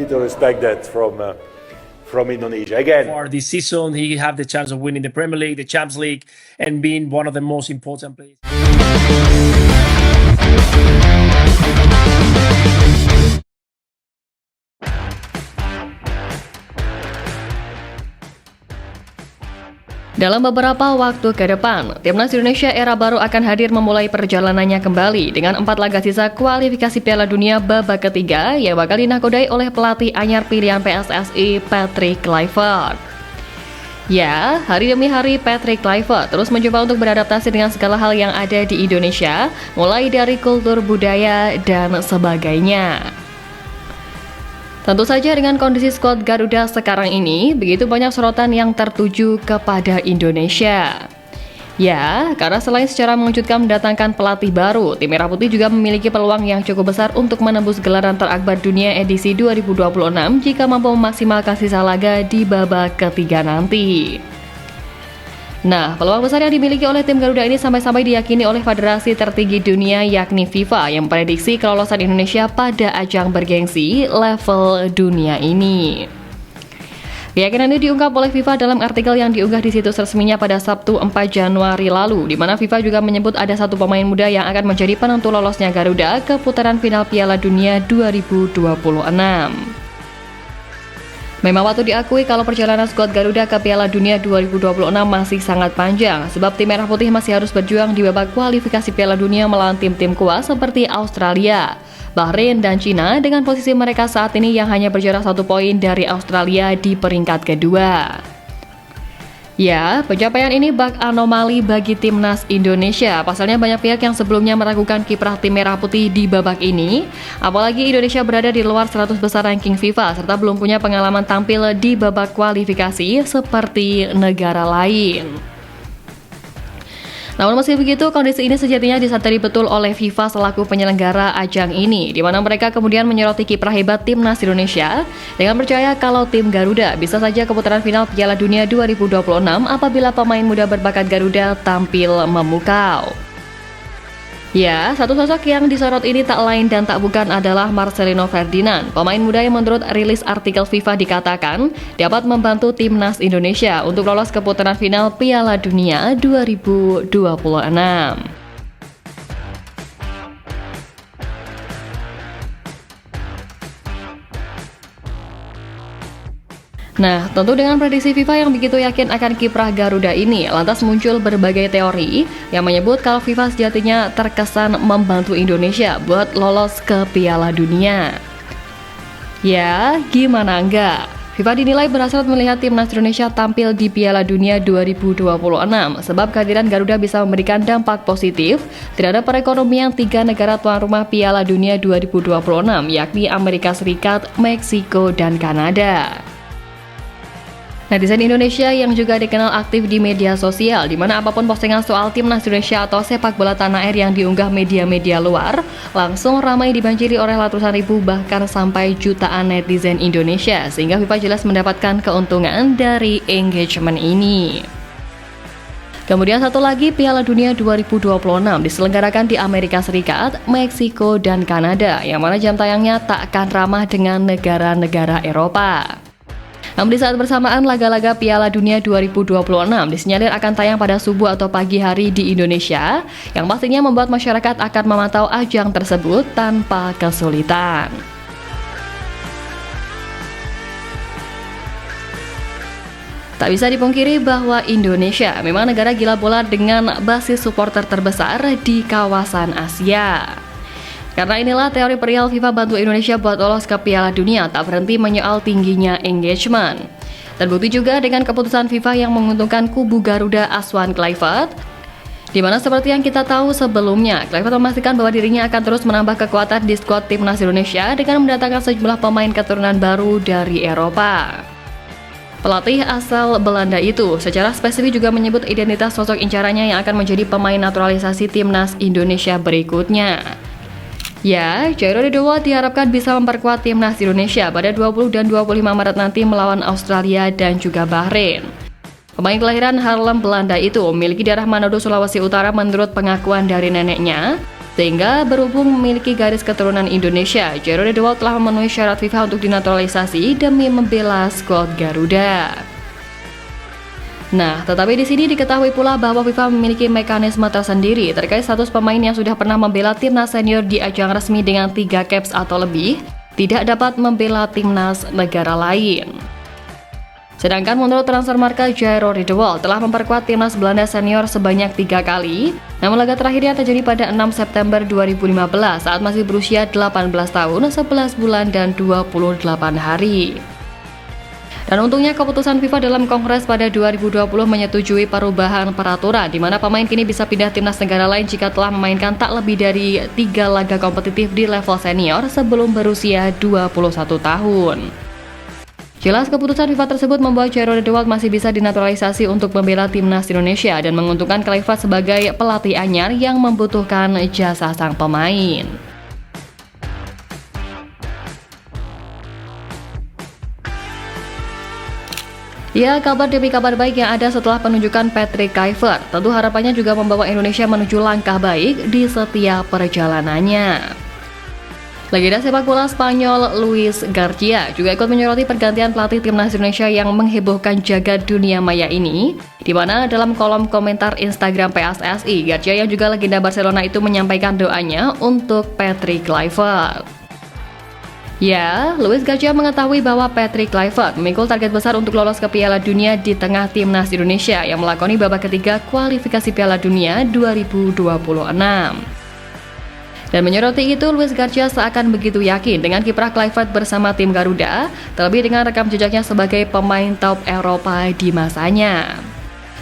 to respect that from Indonesia. Again, For this season, he have the chance of winning the Premier League, the Champions League, and being one of the most important players. Dalam beberapa waktu ke depan, Timnas Indonesia era baru akan hadir memulai perjalanannya kembali dengan 4 laga sisa kualifikasi Piala Dunia babak ketiga yang bakal dinakodai oleh pelatih anyar pilihan PSSI Patrick Kluivert. Ya, hari demi hari Patrick Kluivert terus mencoba untuk beradaptasi dengan segala hal yang ada di Indonesia, mulai dari kultur, budaya, dan sebagainya. Tentu saja dengan kondisi skuad Garuda sekarang ini, begitu banyak sorotan yang tertuju kepada Indonesia. Ya, karena selain secara mengejutkan mendatangkan pelatih baru, tim Merah Putih juga memiliki peluang yang cukup besar untuk menembus gelaran terakbar dunia edisi 2026 jika mampu memaksimalkan sisa laga di babak ketiga nanti. Nah, peluang besar yang dimiliki oleh tim Garuda ini sampai-sampai diyakini oleh federasi tertinggi dunia yakni FIFA yang memprediksi kelolosan Indonesia pada ajang bergengsi level dunia ini. Keyakinan ini diungkap oleh FIFA dalam artikel yang diunggah di situs resminya pada Sabtu 4 Januari lalu, di mana FIFA juga menyebut ada satu pemain muda yang akan menjadi penentu lolosnya Garuda ke putaran final Piala Dunia 2026. Memang patut diakui kalau perjalanan skuad Garuda ke Piala Dunia 2026 masih sangat panjang, sebab tim Merah Putih masih harus berjuang di babak kualifikasi Piala Dunia melawan tim-tim kuat seperti Australia, Bahrain, dan Cina dengan posisi mereka saat ini yang hanya berjarak 1 poin dari Australia di peringkat kedua. Ya, pencapaian ini bak anomali bagi timnas Indonesia. Pasalnya banyak pihak yang sebelumnya meragukan kiprah tim Merah Putih di babak ini. Apalagi Indonesia berada di luar 100 besar ranking FIFA serta belum punya pengalaman tampil di babak kualifikasi seperti negara lain. Namun meski begitu, kondisi ini sejatinya disadari betul oleh FIFA selaku penyelenggara ajang ini, di mana mereka kemudian menyoroti kiprah hebat timnas Indonesia dengan percaya kalau tim Garuda bisa saja ke putaran final Piala Dunia 2026 apabila pemain muda berbakat Garuda tampil memukau. Ya, satu sosok yang disorot ini tak lain dan tak bukan adalah Marcelino Ferdinand, pemain muda yang menurut rilis artikel FIFA dikatakan dapat membantu timnas Indonesia untuk lolos ke putaran final Piala Dunia 2026. Nah, tentu dengan prediksi FIFA yang begitu yakin akan kiprah Garuda ini, lantas muncul berbagai teori yang menyebut kalau FIFA sejatinya terkesan membantu Indonesia buat lolos ke Piala Dunia. Ya, gimana enggak? FIFA dinilai berhasil melihat timnas Indonesia tampil di Piala Dunia 2026 sebab kehadiran Garuda bisa memberikan dampak positif terhadap perekonomian 3 negara tuan rumah Piala Dunia 2026 yakni Amerika Serikat, Meksiko, dan Kanada. Netizen Indonesia yang juga dikenal aktif di media sosial, di mana apapun postingan soal timnas Indonesia atau sepak bola tanah air yang diunggah media-media luar, langsung ramai dibanjiri oleh ratusan ribu bahkan sampai jutaan netizen Indonesia, sehingga FIFA jelas mendapatkan keuntungan dari engagement ini. Kemudian satu lagi, Piala Dunia 2026 diselenggarakan di Amerika Serikat, Meksiko, dan Kanada, yang mana jam tayangnya tak akan ramah dengan negara-negara Eropa. Namun di saat bersamaan, laga-laga Piala Dunia 2026 disinyalir akan tayang pada subuh atau pagi hari di Indonesia, yang pastinya membuat masyarakat akan memantau ajang tersebut tanpa kesulitan. Tak bisa dipungkiri bahwa Indonesia memang negara gila bola dengan basis supporter terbesar di kawasan Asia. Karena inilah teori perihal FIFA bantu Indonesia buat lolos ke Piala Dunia tak berhenti menyoal tingginya engagement. Terbukti juga dengan keputusan FIFA yang menguntungkan kubu Garuda Aswan Kluivert, di mana seperti yang kita tahu sebelumnya, Kluivert memastikan bahwa dirinya akan terus menambah kekuatan di skuad timnas Indonesia dengan mendatangkan sejumlah pemain keturunan baru dari Eropa. Pelatih asal Belanda itu secara spesifik juga menyebut identitas sosok incarannya yang akan menjadi pemain naturalisasi timnas Indonesia berikutnya. Ya, Jairo Ridowo diharapkan bisa memperkuat timnas Indonesia pada 20 dan 25 Maret nanti melawan Australia dan juga Bahrain. Pemain kelahiran Haarlem, Belanda itu memiliki darah Manado, Sulawesi Utara menurut pengakuan dari neneknya. Sehingga berhubung memiliki garis keturunan Indonesia, Jairo Ridwan telah memenuhi syarat FIFA untuk dinaturalisasi demi membela skuad Garuda. Nah, tetapi di sini diketahui pula bahwa FIFA memiliki mekanisme tersendiri terkait status pemain yang sudah pernah membela timnas senior di ajang resmi dengan 3 caps atau lebih, tidak dapat membela timnas negara lain. Sedangkan menurut Transfermarkt, Jairo Ridwan telah memperkuat timnas Belanda senior sebanyak 3 kali, namun laga terakhirnya terjadi pada 6 September 2015 saat masih berusia 18 tahun, 11 bulan, dan 28 hari. Dan untungnya keputusan FIFA dalam Kongres pada 2020 menyetujui perubahan peraturan di mana pemain kini bisa pindah timnas negara lain jika telah memainkan tak lebih dari 3 laga kompetitif di level senior sebelum berusia 21 tahun. Jelas keputusan FIFA tersebut membuat Jairo Ridwan masih bisa dinaturalisasi untuk membela timnas Indonesia dan menguntungkan Kluivert sebagai pelatih anyar yang membutuhkan jasa sang pemain. Ya, kabar demi kabar baik yang ada setelah penunjukan Patrick Kluivert. Tentu harapannya juga membawa Indonesia menuju langkah baik di setiap perjalanannya. Legenda sepak bola Spanyol Luis Garcia juga ikut menyoroti pergantian pelatih timnas Indonesia yang menghebohkan jagat dunia maya ini, di mana dalam kolom komentar Instagram PSSI, Garcia yang juga legenda Barcelona itu menyampaikan doanya untuk Patrick Kluivert. Ya, Luis Garcia mengetahui bahwa Patrick Kluivert memikul target besar untuk lolos ke Piala Dunia di tengah timnas Indonesia yang melakoni babak ketiga kualifikasi Piala Dunia 2026. Dan menyoroti itu, Luis Garcia seakan begitu yakin dengan kiprah Kluivert bersama tim Garuda, terlebih dengan rekam jejaknya sebagai pemain top Eropa di masanya.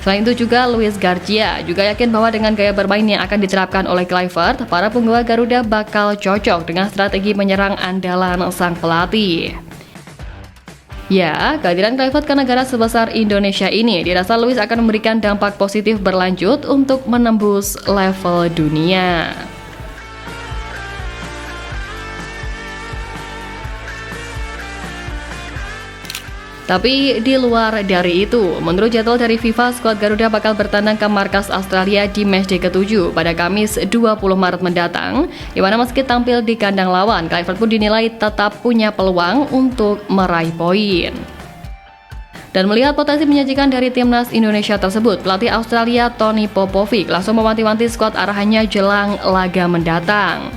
Selain itu juga, Luis Garcia juga yakin bahwa dengan gaya bermain yang akan diterapkan oleh Kluivert, para penggawa Garuda bakal cocok dengan strategi menyerang andalan sang pelatih. Ya, kehadiran Kluivert ke negara sebesar Indonesia ini dirasa Luis akan memberikan dampak positif berlanjut untuk menembus level dunia. Tapi di luar dari itu, menurut jadwal dari FIFA, skuad Garuda bakal bertandang ke markas Australia di matchday ke-7 pada Kamis 20 Maret mendatang, di mana meski tampil di kandang lawan, Kluivert pun dinilai tetap punya peluang untuk meraih poin. Dan melihat potensi menyajikan dari timnas Indonesia tersebut, pelatih Australia Tony Popovic langsung mewanti-wanti skuad arahannya jelang laga mendatang.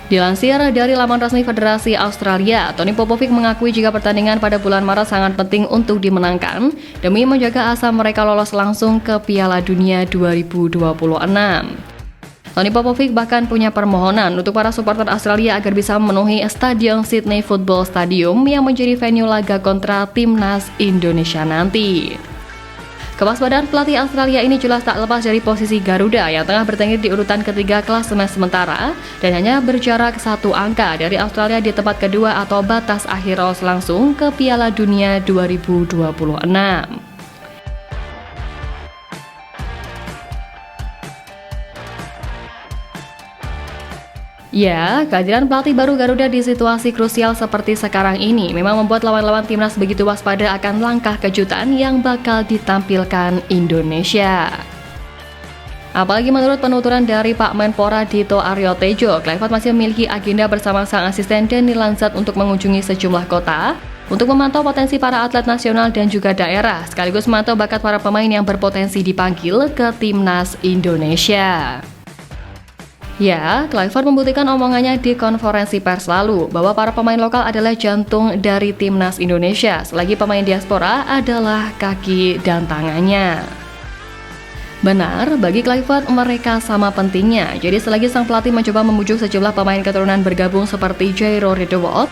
Dilansir dari laman resmi Federasi Australia, Tony Popovic mengakui jika pertandingan pada bulan Maret sangat penting untuk dimenangkan demi menjaga asa mereka lolos langsung ke Piala Dunia 2026. Tony Popovic bahkan punya permohonan untuk para supporter Australia agar bisa memenuhi Stadion Sydney Football Stadium yang menjadi venue laga kontra timnas Indonesia nanti. Kewaspadaan pelatih Australia ini jelas tak lepas dari posisi Garuda yang tengah bertengger di urutan ketiga klasemen sementara dan hanya berjarak 1 angka dari Australia di tempat kedua atau batas akhir lolos langsung ke Piala Dunia 2026. Ya, kehadiran pelatih baru Garuda di situasi krusial seperti sekarang ini memang membuat lawan-lawan timnas begitu waspada akan langkah kejutan yang bakal ditampilkan Indonesia. Apalagi menurut penuturan dari Pak Menpora Dito Aryo Tejo, Kluivert masih memiliki agenda bersama sang asisten Denny Lansat untuk mengunjungi sejumlah kota untuk memantau potensi para atlet nasional dan juga daerah, sekaligus memantau bakat para pemain yang berpotensi dipanggil ke timnas Indonesia. Ya, Kluivert membuktikan omongannya di konferensi pers lalu bahwa para pemain lokal adalah jantung dari timnas Indonesia, selagi pemain diaspora adalah kaki dan tangannya. Benar, bagi Kluivert mereka sama pentingnya. Jadi selagi sang pelatih mencoba membujuk sejumlah pemain keturunan bergabung seperti Jairo Ridwan,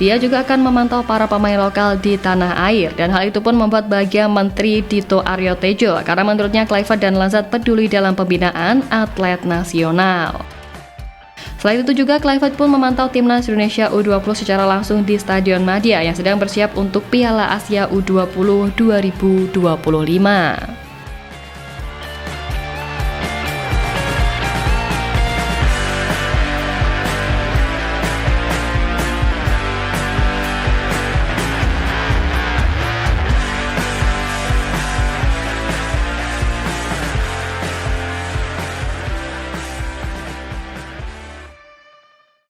dia juga akan memantau para pemain lokal di tanah air, dan hal itu pun membuat bahagia Menteri Dito Aryo Tejo karena menurutnya Kluivert dan Lansat peduli dalam pembinaan atlet nasional. Selain itu juga Kluivert pun memantau timnas Indonesia U20 secara langsung di Stadion Madia yang sedang bersiap untuk Piala Asia U20 2025.